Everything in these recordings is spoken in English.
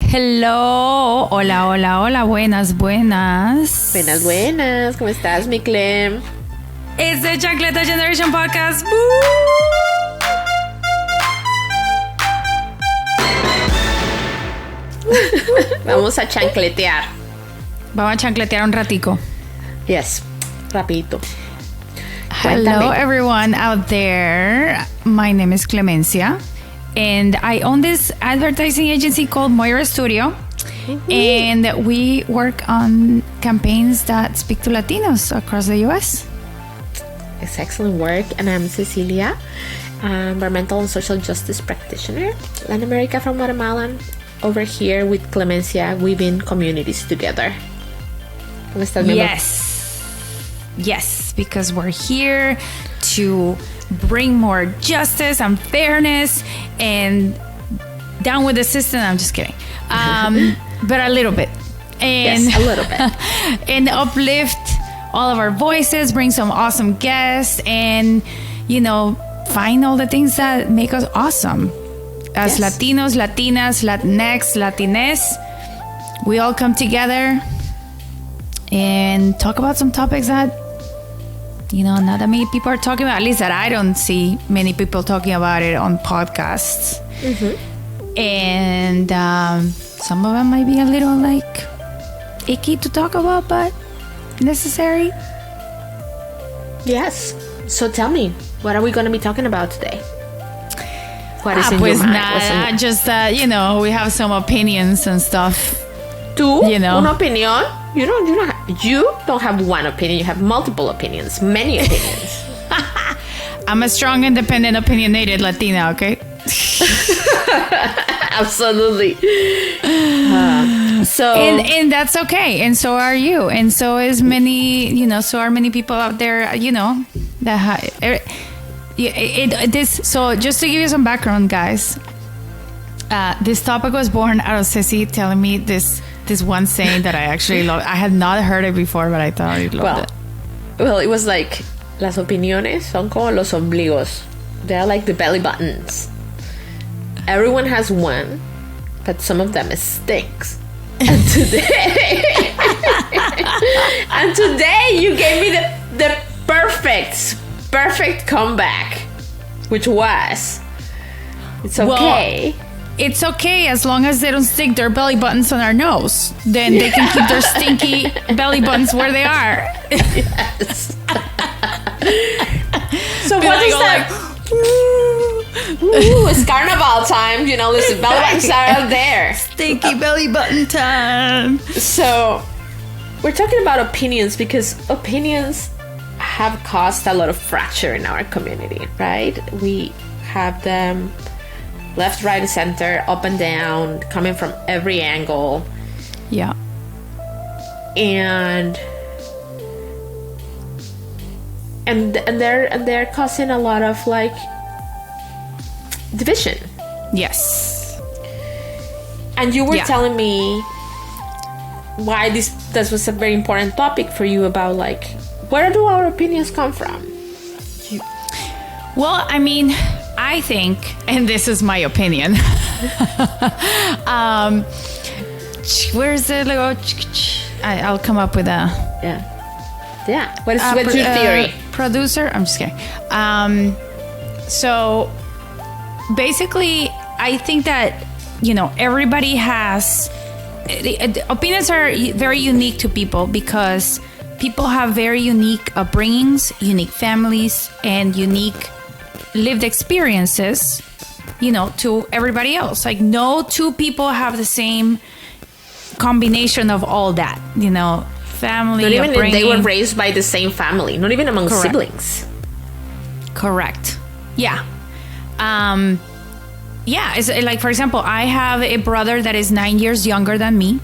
Hello, hola, hola, hola, buenas. Buenas, ¿cómo estás, mi Clem? It's the Chancleta Generation Podcast. Vamos a chancletear. Vamos a chancletear un ratico. Yes, rapidito. Hello, everyone out there. My name is Clemencia, and I own this advertising agency called Moira Studio. Mm-hmm. And we work on campaigns that speak to Latinos across the U.S. It's excellent work. And I'm Cecilia, environmental and social justice practitioner. Latin America from Guatemala. Over here with Clemencia, weaving communities together. ¿Cómo estás, mi amor? Yes, because we're here to bring more justice and fairness and down with the system. I'm just kidding. But a little bit. And, yes, a little bit. And uplift all of our voices, bring some awesome guests, and, find all the things that make us awesome. As yes. Latinos, Latinas, Latinx, Latines, we all come together and talk about some topics that, not that many people are talking about. At least that I don't see many people talking about it on podcasts. Mm-hmm. And some of them might be a little icky to talk about, but necessary. Yes. So tell me, what are we going to be talking about today? What is in pues your mind? nada, just we have some opinions and stuff. ¿Tú? ¿Una opinión? You don't have one opinion. You have multiple opinions, many opinions. I'm a strong, independent, opinionated Latina, okay? Absolutely. And that's okay, and so are you, and so is many. So are many people out there. That So just to give you some background, guys, this topic was born out of Ceci telling me this one saying that I actually love. I had not heard it before, but I thought I loved it. Well, it was like, las opiniones son como los ombligos. They're like the belly buttons. Everyone has one, but some of them stinks. And today, you gave me the perfect comeback, which was, it's okay. Well, it's okay as long as they don't stick their belly buttons on our nose. Then they can keep their stinky belly buttons where they are. Yes. So what is that? Ooh, it's carnival time. Listen, belly buttons are out there. Stinky belly button time. So we're talking about opinions because opinions have caused a lot of fracture in our community, right? We have them left, right, and center, up and down, coming from every angle. Yeah. And they're causing a lot of division. Yes. And you were telling me why this was a very important topic for you about where do our opinions come from? Well, I mean, I think, and this is my opinion. Where's the little? I'll come up with a. Yeah. What's your theory? Producer? I'm just kidding. So basically, I think that everybody has opinions are very unique to people because people have very unique upbringings, unique families, and unique lived experiences, to everybody else. No two people have the same combination of all that, family, not even upbringing. If they were raised by the same family, not even among siblings. Correct. Yeah. It's for example, I have a brother that is 9 years younger than me.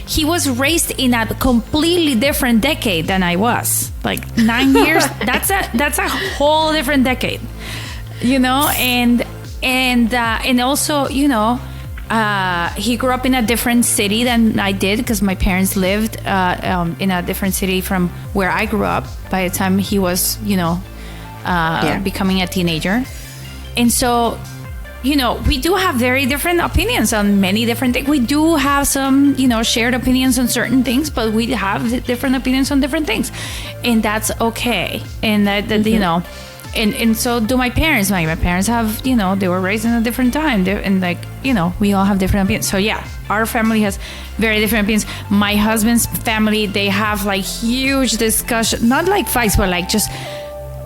He was raised in a completely different decade than I was. 9 years, that's a whole different decade, and also, he grew up in a different city than I did because my parents lived in a different city from where I grew up by the time he was, becoming a teenager. And so we do have very different opinions on many different things. We do have some, shared opinions on certain things, but we have different opinions on different things. And that's okay. And that and so do my parents. My parents have, they were raised in a different time. We all have different opinions. So yeah, our family has very different opinions. My husband's family, they have like huge discussion, not like fights, but like just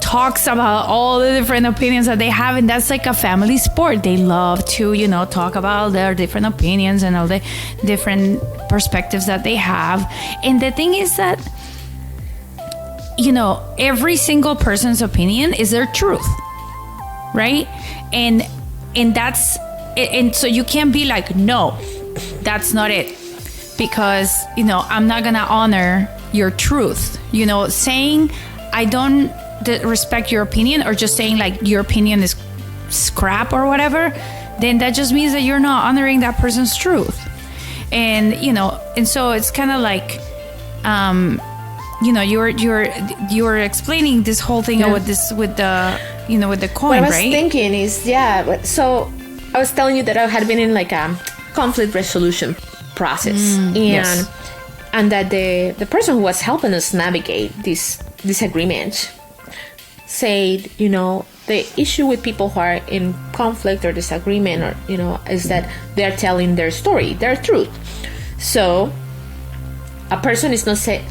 talks about all the different opinions that they have, and that's like a family sport. They love to talk about their different opinions and all the different perspectives that they have. And the thing is that every single person's opinion is their truth, right? And that's and so you can't be like, no, that's not it, because I'm not gonna honor your truth. Saying I don't respect your opinion, or just saying like your opinion is crap or whatever, then that just means that you're not honoring that person's truth. And and so it's kind of like you're explaining this whole thing with the coin, what I was right? thinking is, so I was telling you that I had been in like a conflict resolution process, and that the person who was helping us navigate this disagreement said, the issue with people who are in conflict or disagreement, or is that they're telling their story, their truth. So a person is not saying,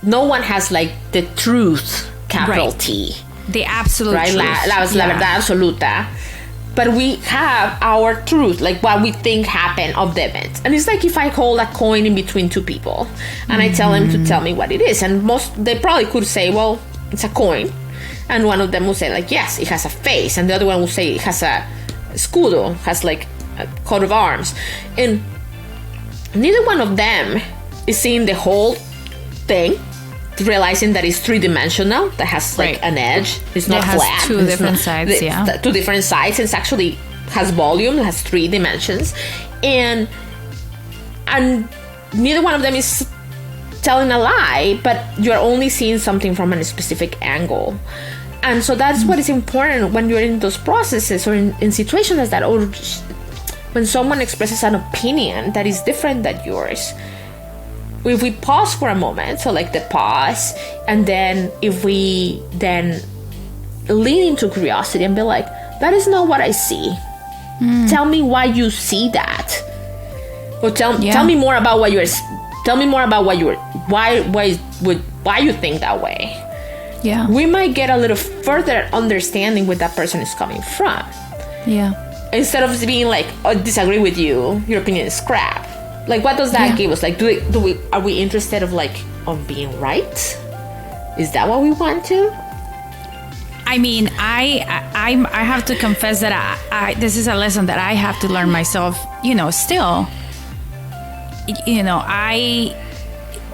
no one has like the truth, capital T, the absolute right? truth. La verdad absoluta. But we have our truth, like what we think happened of the event. And it's like if I hold a coin in between two people and I tell them to tell me what it is, and they probably could say, well, it's a coin. And one of them will say like, yes, it has a face. And the other one will say it has a escudo, has like a coat of arms. And neither one of them is seeing the whole thing, realizing that it's three-dimensional, that has like an edge. It's not flat. It has two different sides, two different sides. It's actually has volume, it has 3 dimensions. And neither one of them is telling a lie, but you're only seeing something from a specific angle. And so that's what is important when you're in those processes, or in situations like that, or when someone expresses an opinion that is different than yours. If we pause for a moment, so like the pause, and then if we then lean into curiosity and be like, that is not what I see. Tell me why you see that. Or tell me more about what you're, why you think that way. Yeah. We might get a little further understanding where that person is coming from. Yeah. Instead of being like, I disagree with you, your opinion is crap. Like, what does that give us? Like, are we interested of like on being right? Is that what we want to? I mean, I have to confess that I this is a lesson that I have to learn myself. Still.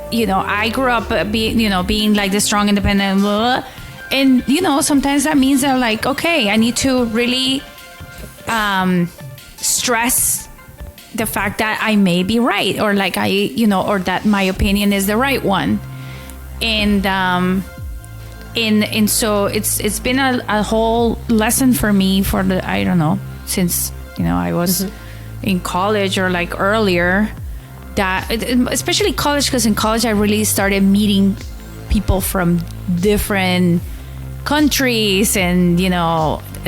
I grew up being like the strong, independent, blah, blah, and sometimes that means that like, okay, I need to really stress the fact that I may be right, or like or that my opinion is the right one, and so it's been a whole lesson for me for since I was in college or like earlier. That especially college, because in college I really started meeting people from different countries and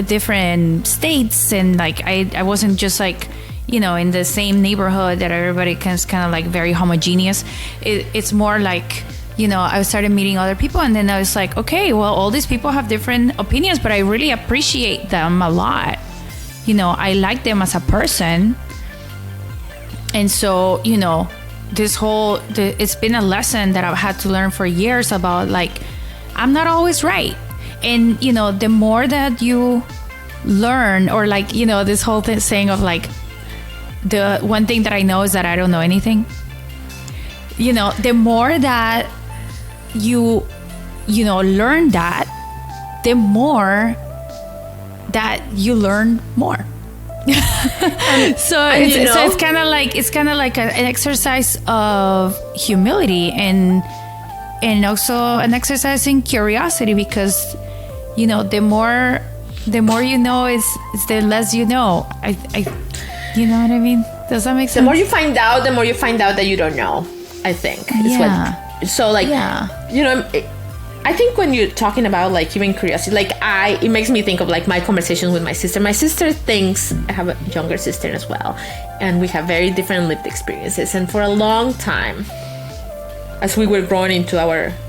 different states, and like I wasn't just like in the same neighborhood that everybody is kind of like very homogeneous. It's more like I started meeting other people, and then I was like, okay, well, all these people have different opinions, but I really appreciate them a lot. I like them as a person. And so, it's been a lesson that I've had to learn for years about like, I'm not always right. And, the more that you learn, or like, this whole saying of like, the one thing that I know is that I don't know anything. The more that you learn that, the more that you learn more. So it's kind of like an exercise of humility and also an exercise in curiosity, because the more the more you know is the less you know. I you know what I mean? Does that make sense? The more you find out that you don't know, I think. You know, I think when you're talking about like even curiosity, like it makes me think of like my conversations with my sister. My sister thinks, I have a younger sister as well, and we have very different lived experiences. And for a long time, as we were growing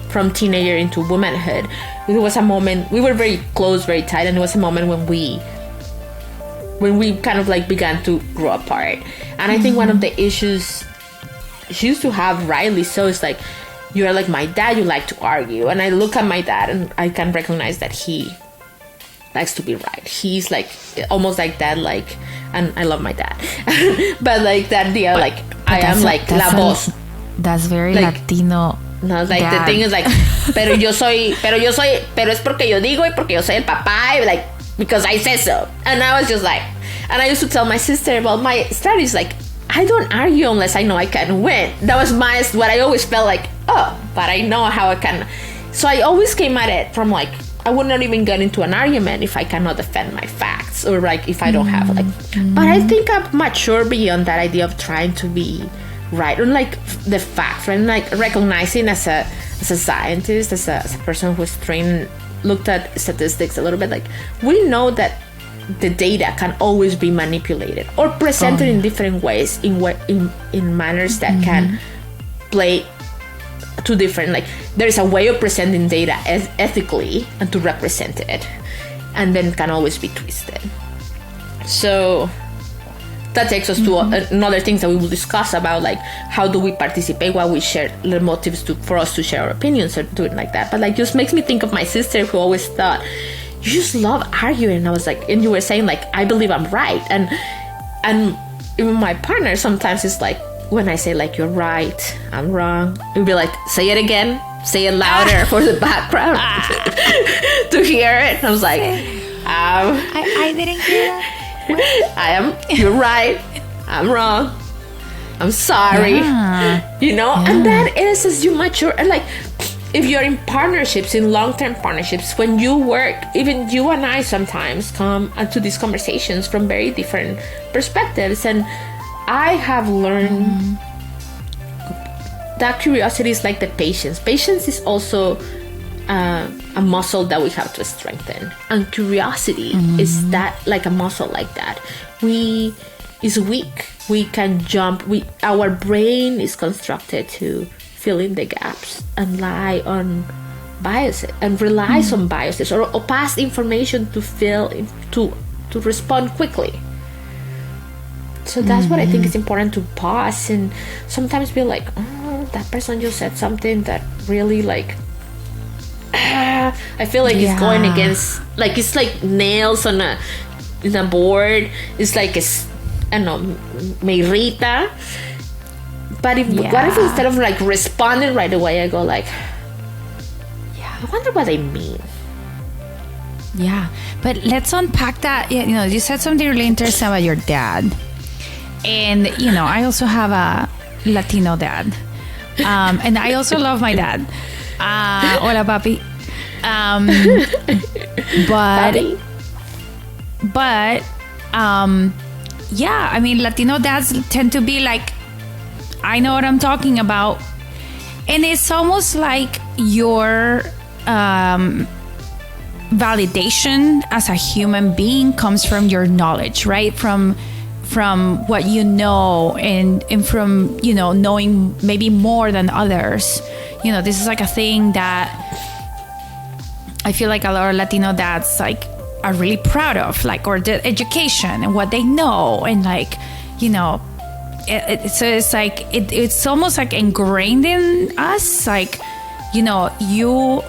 from teenager into womanhood, there was a moment, we were very close, very tight, and it was a moment when we kind of like began to grow apart. And I think one of the issues she used to have, rightly so, is like, you're like my dad, you like to argue. And I look at my dad and I can recognize that he likes to be right. He's like almost like that, like, and I love my dad. But like that idea, like I am like la voz. That's very like, Latino. No, like dad. The thing is like, pero es porque yo digo y porque yo soy el papá, like, because I say so. And I was just like, and I used to tell my sister about my strategies, like, I don't argue unless I know I can win. That was what I always felt like, but I know how I can. So I always came at it from like, I would not even get into an argument if I cannot defend my facts, or like if I don't have like, but I think I'm mature beyond that idea of trying to be right on like the facts, right? And like recognizing as a scientist, as a person who's trained, looked at statistics a little bit, like we know that the data can always be manipulated or presented in different ways, in manners that can play to different, like there is a way of presenting data as ethically and to represent it, and then can always be twisted. So that takes us to another things that we will discuss about, like how do we participate, while we share the motives for us to share our opinions or do it like that. But like just makes me think of my sister, who always thought, you just love arguing. And I was like, and you were saying like, I believe I'm right. And even my partner sometimes is like, when I say like, you're right, I'm wrong, it'll be like, say it again, say it louder for the background to hear it. And I was like, I didn't hear that. You're right, I'm wrong, I'm sorry. You know, and that is as you mature. And like, if you're in partnerships, in long-term partnerships, when you work, even you and I sometimes come to these conversations from very different perspectives. And I have learned that curiosity is like the patience. Patience is also a muscle that we have to strengthen. And curiosity is that, like a muscle like that. Is weak. We can jump. Our brain is constructed to fill in the gaps and rely on biases on biases or past information to respond quickly. So that's what I think is important, to pause and sometimes be like, oh, that person just said something that really like I feel like it's going against, like it's like nails on a board. It's like I don't know, me irrita. But what if instead of like responding right away, I go like, I wonder what they mean. Yeah, but let's unpack that. You know, you said something really interesting about your dad. And, you know, I also have a Latino dad. And I also love my dad. Hola, papi. But, yeah, I mean, Latino dads tend to be like, I know what I'm talking about. And it's almost like your validation as a human being comes from your knowledge, right? From what you know and from, you know, knowing maybe more than others. You know, this is like a thing that I feel like a lot of Latino dads like are really proud of, like, or the education and what they know, and like, you know, so it's like it's almost like ingrained in us, like, you know, you,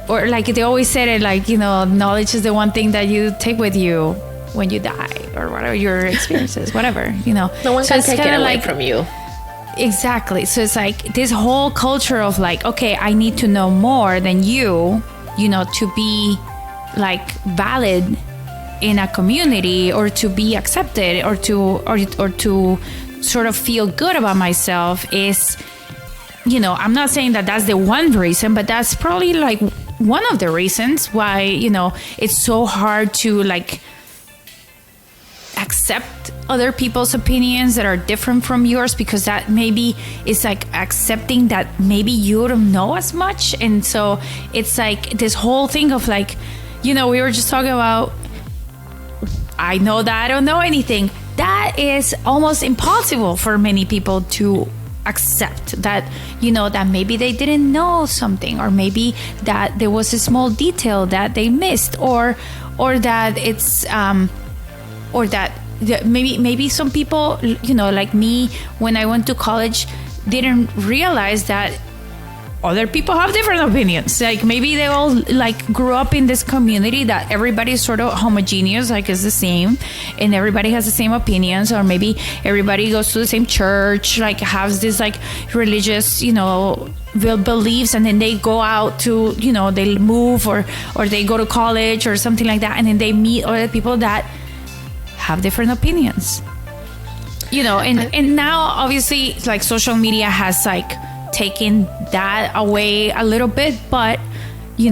or like they always said it, like, you know, knowledge is the one thing that you take with you when you die, or whatever your experiences, whatever, you know. No one can take it away from you. Exactly. So it's like this whole culture of like, okay, I need to know more than you know, to be like valid in a community, or to be accepted, or to sort of feel good about myself is, you know, I'm not saying that that's the one reason, but that's probably like one of the reasons why, it's so hard to like accept other people's opinions that are different from yours, because that maybe is like accepting that maybe you don't know as much. And so it's like this whole thing of like, we were just talking about, I know that I don't know anything. That is almost impossible for many people to accept, that that maybe they didn't know something, or maybe that there was a small detail that they missed, or that it's or that maybe some people, like me, when I went to college, didn't realize that other people have different opinions. Like maybe they all like grew up in this community that everybody's sort of homogeneous, like is the same, and everybody has the same opinions, or maybe everybody goes to the same church, like has this like religious, beliefs, and then they go out to, they move or they go to college or something like that, and then they meet other people that have different opinions, and now obviously like social media has like taken that away a little bit, but you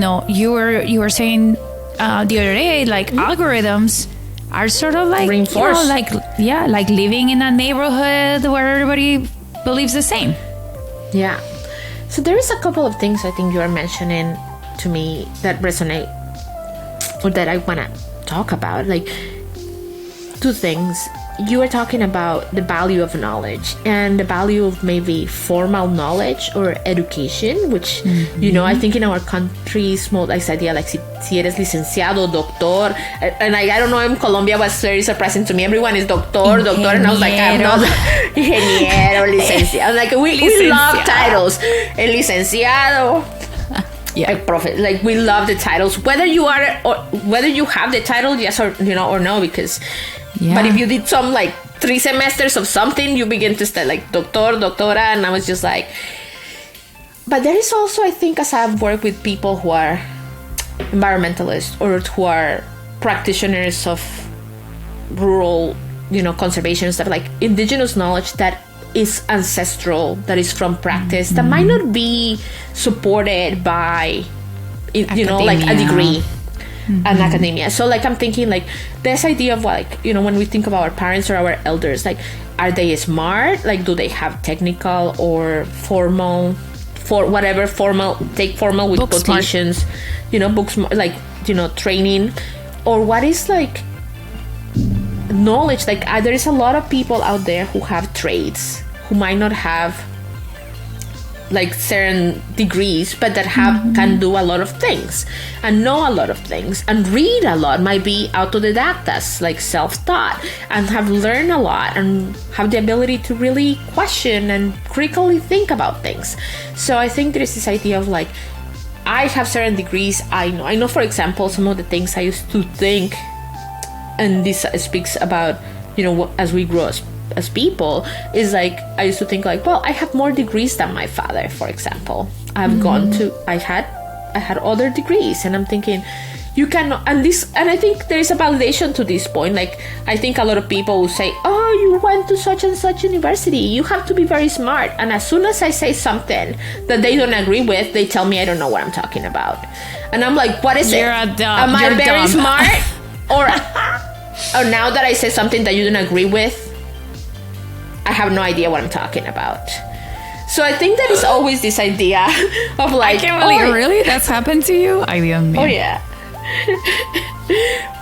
were saying the other day, like algorithms are sort of like reinforced, like living in a neighborhood where everybody believes the same. Yeah. So there is a couple of things I think you are mentioning to me that resonate, or that I want to talk about. Like, two things. You were talking about the value of knowledge and the value of maybe formal knowledge or education, which, I think in our country is more like this idea, like si eres licenciado, doctor. And I don't know, in Colombia was very surprising to me. Everyone is doctor, and I was like, I'm not ingeniero, licenciado. Like, we love titles. El licenciado. Yeah, prophet. Like, we love the titles, whether you are, or whether you have the title, yes or or no, because. Yeah. But if you did some like 3 semesters of something, you begin to start like doctor, doctora, and I was just like. But there is also, I think, as I've worked with people who are environmentalists or who are practitioners of rural, conservation stuff, like indigenous knowledge that is ancestral, that is from practice, that might not be supported by, like a degree. And academia. So like I'm thinking like this idea of like, when we think about our parents or our elders, like, are they smart? Like, do they have technical or formal take formal with book quotations, books, like, training, or what is like knowledge? Like, there is a lot of people out there who have trades, who might not have like certain degrees, but that can do a lot of things and know a lot of things and read a lot, might be autodidactas, like self-taught, and have learned a lot and have the ability to really question and critically think about things. So I think there's this idea of like, I have certain degrees. I know, for example, some of the things I used to think, and this speaks about, as we grow as people, is like, I used to think like, well, I have more degrees than my father, for example. I had other degrees, and I'm thinking, you cannot, and I think there is a validation to this point. Like, I think a lot of people will say, oh, you went to such and such university, you have to be very smart. And as soon as I say something that they don't agree with, they tell me I don't know what I'm talking about. And I'm like, what is You're it? a dumb. Am I You're very dumb. smart? Or now that I say something that you don't agree with, I have no idea what I'm talking about. So I think that is always this idea of like, I can't believe, really? That's happened to you? I didn't mean. Oh yeah.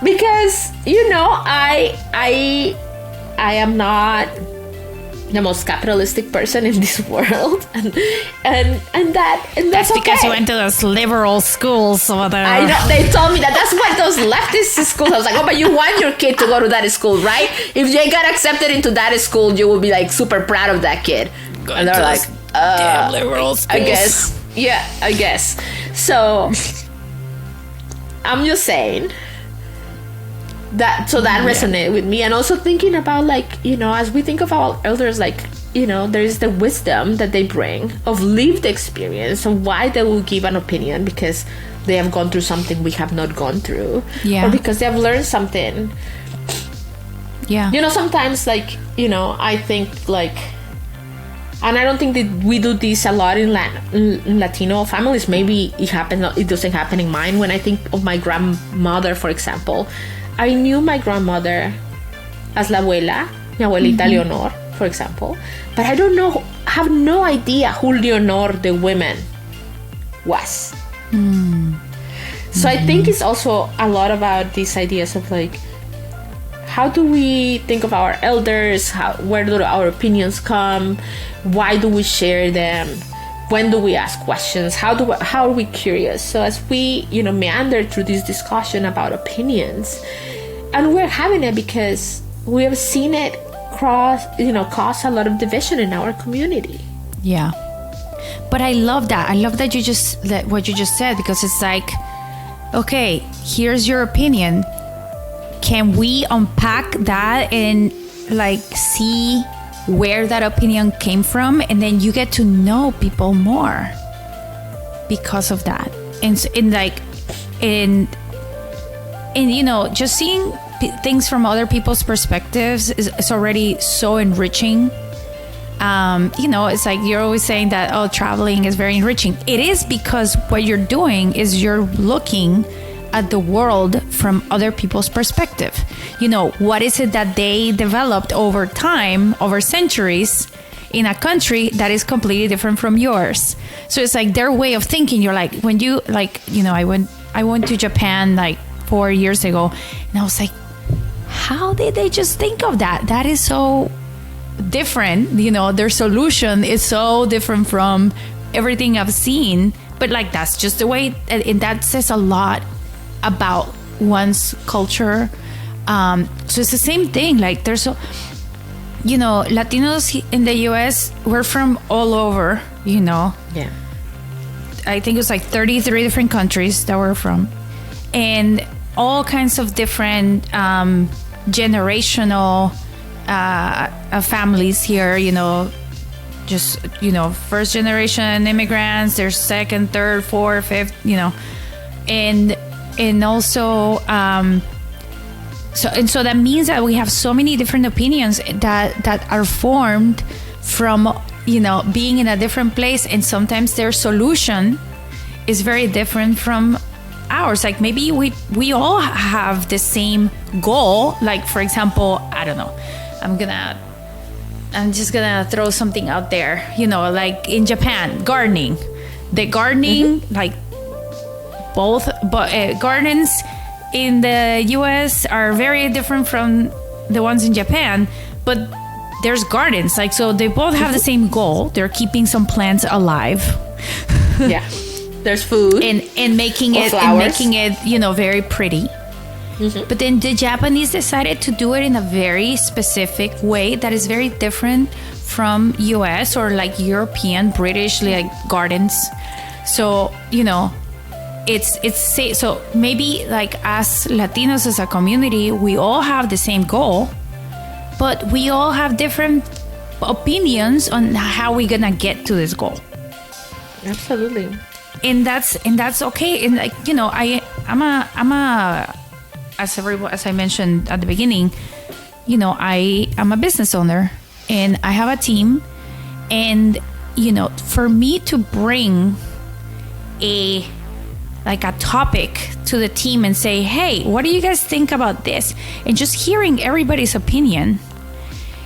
Because I am not the most capitalistic person in this world, and that's because okay. you went to those liberal schools over there. I know, they told me that's why those leftist schools. I was like, oh, but you want your kid to go to that school, right? If they got accepted into that school, you will be like super proud of that kid. And they're like, damn liberal schools. I guess. So I'm just saying that resonated with me. And also thinking about like, as we think of our elders, like, there is the wisdom that they bring of lived experience of why they will give an opinion, because they have gone through something we have not gone through, or because they have learned something. Sometimes like, I think like And I don't think that we do this a lot in Latino families. Maybe it doesn't happen in mine. When I think of my grandmother, for example, I knew my grandmother as la abuela, mi abuelita Leonor, for example. But I have no idea who Leonor the woman was. So I think it's also a lot about these ideas of like, how do we think of our elders? Where do our opinions come? Why do we share them? When do we ask questions? How are we curious? So as we, meander through this discussion about opinions, and we're having it because we have seen it cause a lot of division in our community. Yeah. But I love that. I love that what you just said, because it's like, okay, here's your opinion. Can we unpack that and like see where that opinion came from? And then you get to know people more because of that. And just seeing things from other people's perspectives is already so enriching. It's like you're always saying that, traveling is very enriching. It is, because what you're doing is you're looking at the world from other people's perspective. What is it that they developed over time, over centuries, in a country that is completely different from yours. So it's like their way of thinking. You're like, when you I went to Japan like 4 years ago, and I was like, how did they just think of that? That is so different. Their solution is so different from everything I've seen. But like, that's just the way, and that says a lot about one's culture. So it's the same thing. Like, there's Latinos in the US, we're from all over, Yeah. I think it was like 33 different countries that we're from, and all kinds of different generational families here, first generation immigrants, there's second, third, fourth, fifth, and also so that means that we have so many different opinions that are formed from being in a different place, and sometimes their solution is very different from ours. Like, maybe we all have the same goal. Like, for example, I don't know, I'm just gonna throw something out there, like in Japan, gardening, like gardens in the US are very different from the ones in Japan, but there's gardens, like, so they both have the same goal. They're keeping some plants alive. Yeah, there's food and making it flowers. Very pretty. But then the Japanese decided to do it in a very specific way that is very different from US or like European, British, like gardens. So so maybe like as Latinos, as a community, we all have the same goal, but we all have different opinions on how we're gonna get to this goal. Absolutely. And that's okay. And like, I'm a as I mentioned at the beginning, I'm a business owner and I have a team, and for me to bring a topic to the team and say, hey, what do you guys think about this? And just hearing everybody's opinion,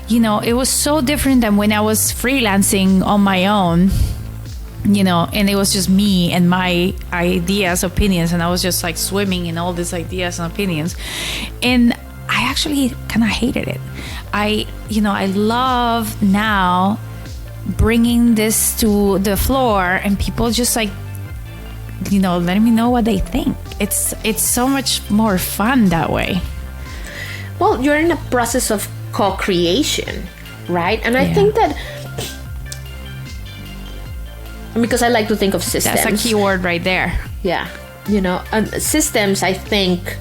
it was so different than when I was freelancing on my own, and it was just me and my ideas, opinions, and I was just like swimming in all these ideas and opinions. And I actually kind of hated it. I love now bringing this to the floor and people just like, letting me know what they think. It's so much more fun that way. Well, you're in a process of co-creation, right? And I think that, because I like to think of systems. That's a key word right there. Yeah. And systems, I think,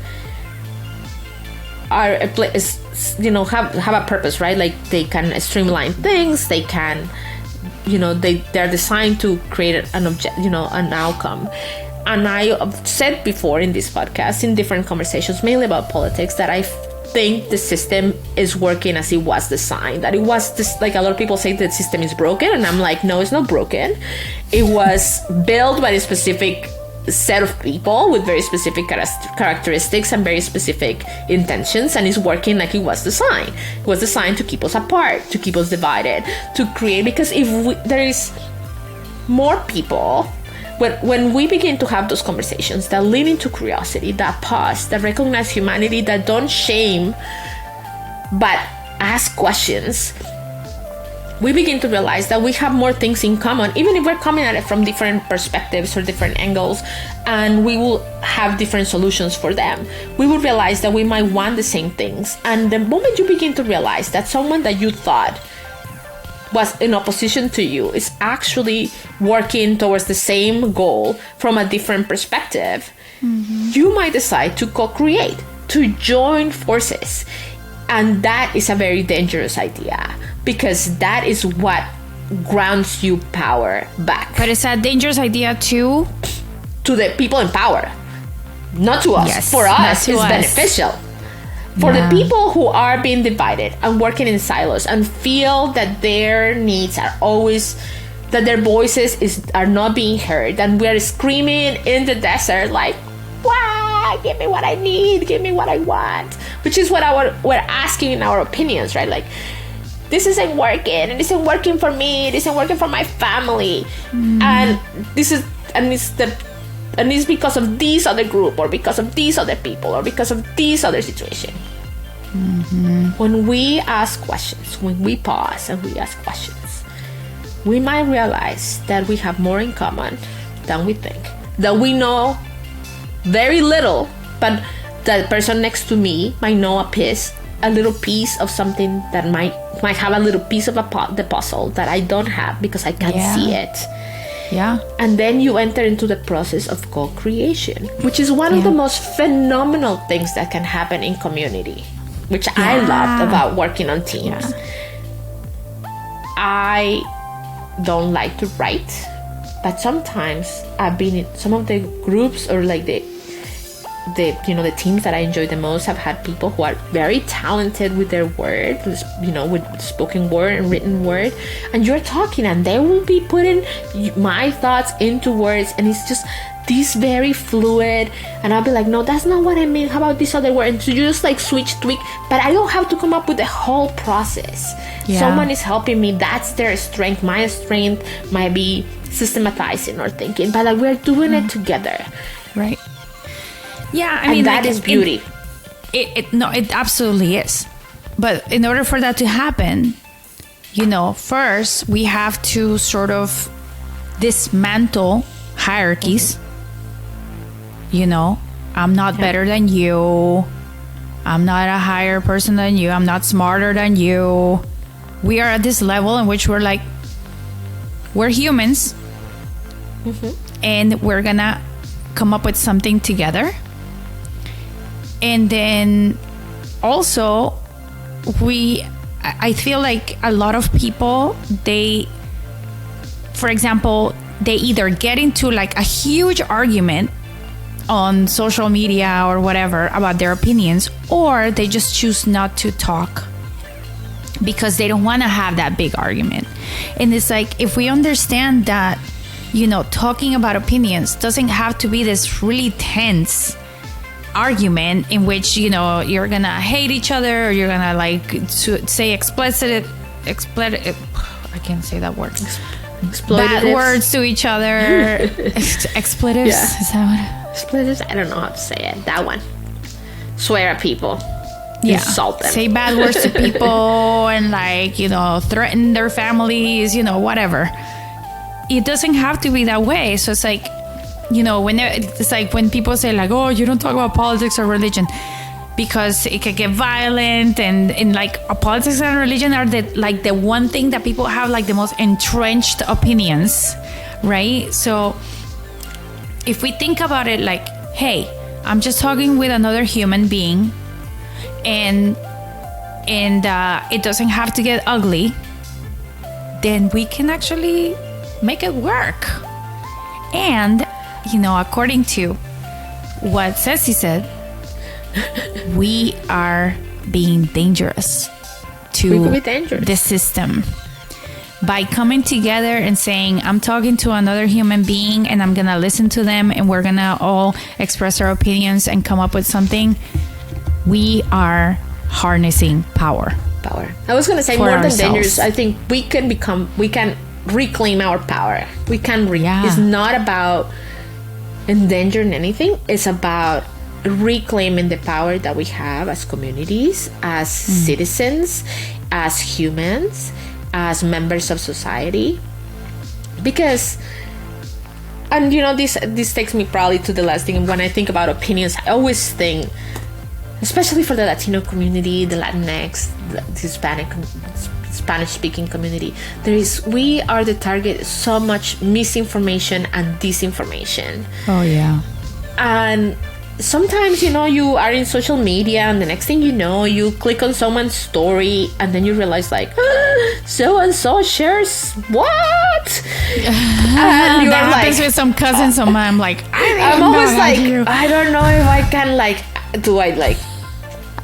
are a place, have a purpose, right? Like, they can streamline things. They can, they're designed to create an object, an outcome. And I have said before in this podcast, in different conversations, mainly about politics, that I think the system is working as it was designed. That it was just like a lot of people say the system is broken, and I'm like, no, it's not broken. It was built by a specific set of people with very specific characteristics and very specific intentions, and it's working like it was designed. It was designed to keep us apart, to keep us divided, to create, because if there is more people, when we begin to have those conversations that lead into curiosity, that pause, that recognize humanity, that don't shame but ask questions, we begin to realize that we have more things in common, even if we're coming at it from different perspectives or different angles, and we will have different solutions for them. We will realize that we might want the same things. And the moment you begin to realize that someone that you thought was in opposition to you is actually working towards the same goal from a different perspective, you might decide to co-create, to join forces. And that is a very dangerous idea, because that is what grounds you power back. But it's a dangerous idea too. To the people in power, not to us. Yes, for us, it's beneficial. For the people who are being divided and working in silos and feel that their needs are always, that their voices are not being heard, and we're screaming in the desert like, wow, give me what I need, give me what I want, which is what we're asking in our opinions, right? Like, this isn't working, and it isn't working for me, it isn't working for my family, and it's because of this other group, or because of these other people, or because of this other situation. When we ask questions, when we pause and we ask questions, we might realize that we have more in common than we think, that we know very little, but the person next to me might know a little piece of something that might have a little piece of the puzzle that I don't have because I can't see it. Yeah. And then you enter into the process of co-creation, which is one of the most phenomenal things that can happen in community, which I loved about working on teams. I don't like to write, but sometimes I've been in some of the groups, or like the teams that I enjoy the most have had people who are very talented with their word, with spoken word and written word, and you're talking and they will be putting my thoughts into words, and it's just this very fluid, and I'll be like, no, that's not what I mean, how about this other word? And so you just like tweak, but I don't have to come up with the whole process. Someone is helping me. That's their strength. My strength might be systematizing or thinking, but like we're doing it together, right? Yeah, I mean, that is beauty. It absolutely is. But in order for that to happen, first we have to sort of dismantle hierarchies. I'm not better than you. I'm not a higher person than you. I'm not smarter than you. We are at this level in which we're like, we're humans, and we're gonna come up with something together. And then also I feel like a lot of people, for example, they either get into like a huge argument on social media or whatever about their opinions, or they just choose not to talk because they don't want to have that big argument. And it's like, if we understand that, talking about opinions doesn't have to be this really tense argument in which you're gonna hate each other, or you're gonna like say explicit I can't say that word, bad words to each other. Expletives. Is that what? Expletives, I don't know how to say it. That one. Swear at people. Insult them. Say bad words to people and like threaten their families, whatever. It doesn't have to be that way. So it's like, it's like when people say like, oh, you don't talk about politics or religion because it can get violent, and like politics and religion are the one thing that people have like the most entrenched opinions, right? So if we think about it like, hey, I'm just talking with another human being, and it doesn't have to get ugly, then we can actually make it work. And according to what Ceci said, we are being dangerous to the system. By coming together and saying, I'm talking to another human being and I'm going to listen to them and we're going to all express our opinions and come up with something, we are harnessing power. I was going to say more than dangerous. I think we can reclaim our power. It's not about endangering anything. It's about reclaiming the power that we have as communities, as citizens, as humans, as members of society. Because, and this takes me probably to the last thing. When I think about opinions, I always think, especially for the Latino community, the Latinx, the Spanish speaking community, we are the target of so much misinformation and disinformation. Oh yeah. And sometimes, you are in social media and the next thing you know, you click on someone's story and then you realize like, so-and-so shares what? And you that happens with some cousins of mine. I'm like, I'm always like, I don't know if I can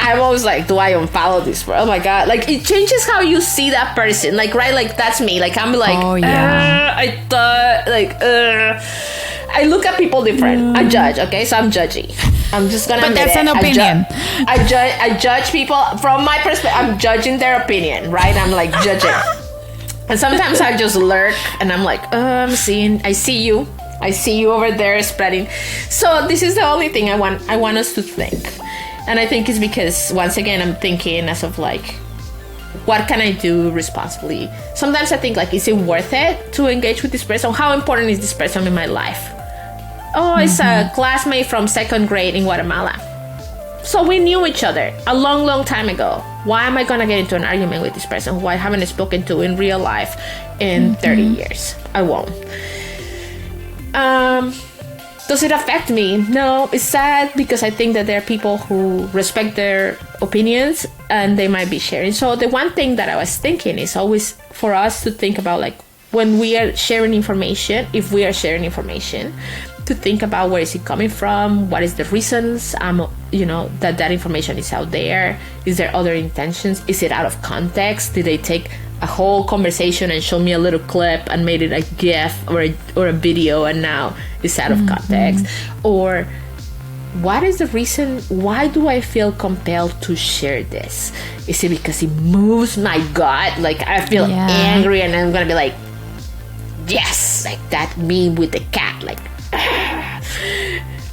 I'm always like, do I unfollow this? Oh my God. Like, it changes how you see that person. Like, right? Like, that's me. Like, I'm like, oh, yeah. I thought, I look at people different. I judge, okay? So I'm judgy. I'm just gonna admit that's an opinion. I judge people from my perspective. I'm judging their opinion, right? I'm like judging. And sometimes I just lurk and I'm like, I see you over there spreading. So this is the only thing I want us to think. And I think it's because, once again, I'm thinking as of like, what can I do responsibly? Sometimes I think like, is it worth it to engage with this person? How important is this person in my life? Oh, it's a classmate from 2nd grade in Guatemala. So we knew each other a long, long time ago. Why am I going to get into an argument with this person who I haven't spoken to in real life in 30 years? I won't. Does it affect me? No, it's sad because I think that there are people who respect their opinions and they might be sharing. So the one thing that I was thinking is always for us to think about, like, when we are sharing information, if we are sharing information, to think about where is it coming from, what is the reasons, that information is out there. Is there other intentions? Is it out of context? Did they take a whole conversation and show me a little clip and made it a GIF or a video and now it's out of context? Or what is the reason? Why do I feel compelled to share this? Is it because it moves my gut? Like, I feel angry and I'm gonna be like, yes, like that meme with the cat, like.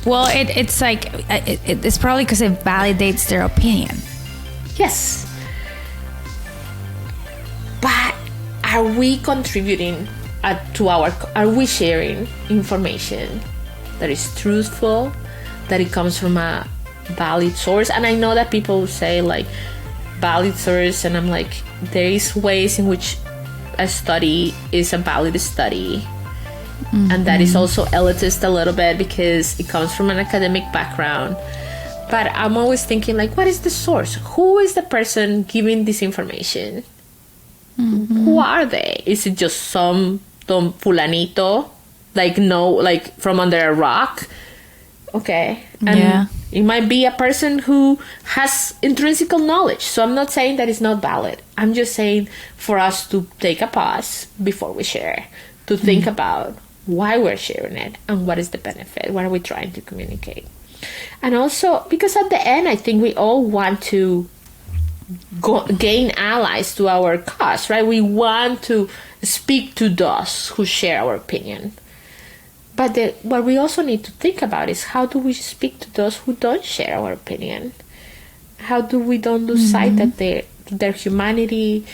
Well, it's like it's probably because it validates their opinion. Yes. But are we contributing are we sharing information that is truthful, that it comes from a valid source? And I know that people say like valid source, and I'm like, there is ways in which a study is a valid study. And that is also elitist a little bit because it comes from an academic background. But I'm always thinking, like, what is the source? Who is the person giving this information? Who are they? Is it just some Don Fulanito? Like from under a rock? Okay. And it might be a person who has intrinsic knowledge. So I'm not saying that it's not valid. I'm just saying for us to take a pause before we share, to think about why we're sharing it and what is the benefit, what are we trying to communicate. And also because at the end I think we all want to gain allies to our cause, right? We want to speak to those who share our opinion, but what we also need to think about is how do we speak to those who don't share our opinion? How do we don't lose sight that their humanity,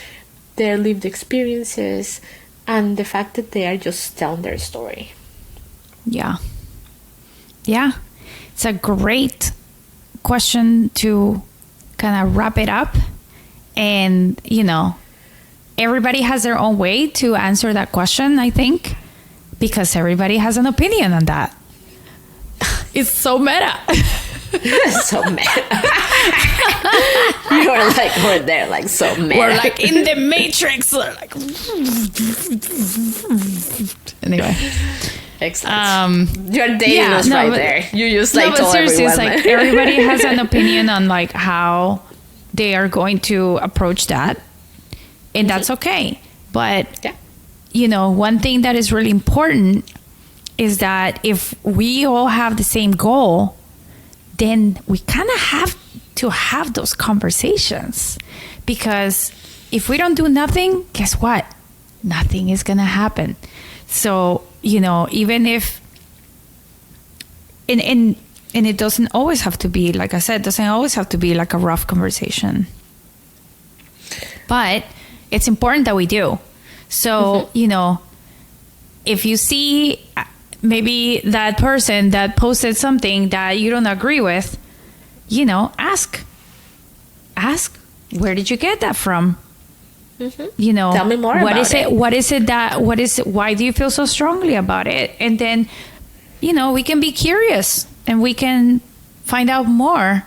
their lived experiences, and the fact that they are just telling their story. Yeah. It's a great question to kind of wrap it up. And, everybody has their own way to answer that question, I think, because everybody has an opinion on that. It's so meta. So meta. You're like, we're there, like, so meta. We're like in the Matrix. Like, anyway. Excellent. You're dating us right there. You just like, but seriously, it's like everybody has an opinion on like how they are going to approach that, and that's okay. But one thing that is really important is that if we all have the same goal, then we kind of have to have those conversations, because if we don't do nothing, guess what? Nothing is going to happen. So, even if, and it doesn't always have to be, like I said, doesn't always have to be like a rough conversation. But it's important that we do. So, if you see maybe that person that posted something that you don't agree with, ask, where did you get that from? Tell me more about it. Why do you feel so strongly about it? And then, we can be curious and we can find out more.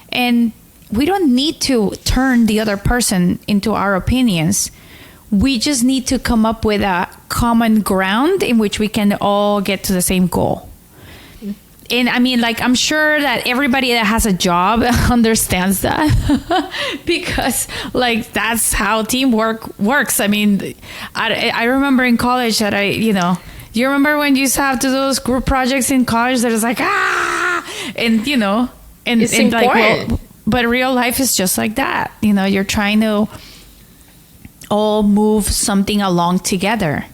And we don't need to turn the other person into our opinions. We just need to come up with a common ground in which we can all get to the same goal. And I mean, like, I'm sure that everybody that has a job understands that because, like, that's how teamwork works. I mean, I remember in college that you remember when you used to have to do those group projects in college that is like, and, and it's and important. like, but real life is just like that. You're trying to all move something along together,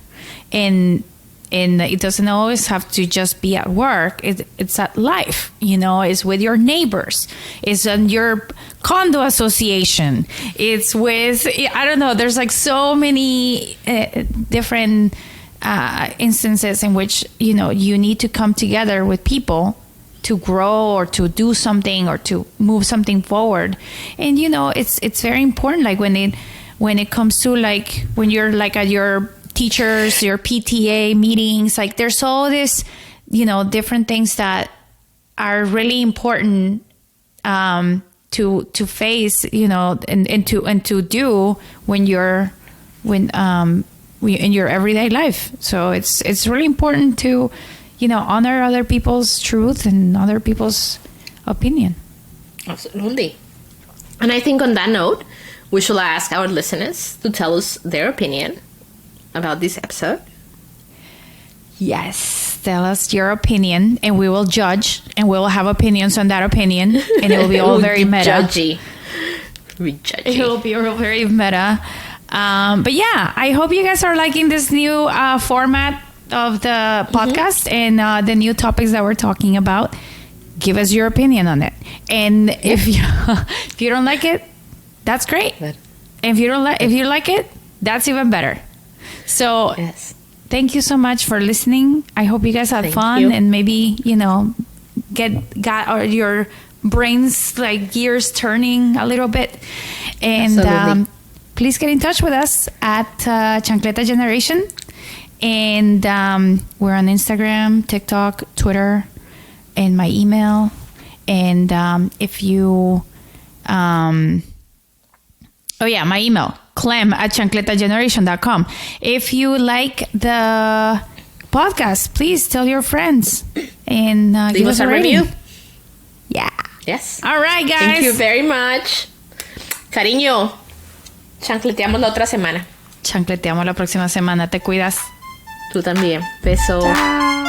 and it doesn't always have to just be at work. It's at life, it's with your neighbors, it's in your condo association, it's with, I don't know, there's like so many different instances in which you need to come together with people to grow or to do something or to move something forward. And it's very important, like when it comes to, like, when you're like at your teachers, your PTA meetings, like there's all this, different things that are really important to face, and to do when you're in your everyday life. So it's really important to, honor other people's truth and other people's opinion. Absolutely. And I think on that note, we should ask our listeners to tell us their opinion about this episode. Yes, tell us your opinion, and we will judge, and we will have opinions on that opinion, and it will be all very meta. Judgy. It will be all very meta. But yeah, I hope you guys are liking this new format of the podcast and the new topics that we're talking about. Give us your opinion on it, and if you don't like it, that's great. And if you like it, that's even better. So thank you so much for listening. I hope you guys had fun and maybe, got your brains, like, gears turning a little bit. And please get in touch with us at Chancleta Generation. And we're on Instagram, TikTok, Twitter, and my email. And if you... my email, clem@chancletageneration.com. If you like the podcast, please tell your friends and give us a review. Yeah. Yes. All right, guys. Thank you very much. Cariño, chancleteamos la otra semana. Chancleteamos la próxima semana. Te cuidas. Tú también. Beso. Chao.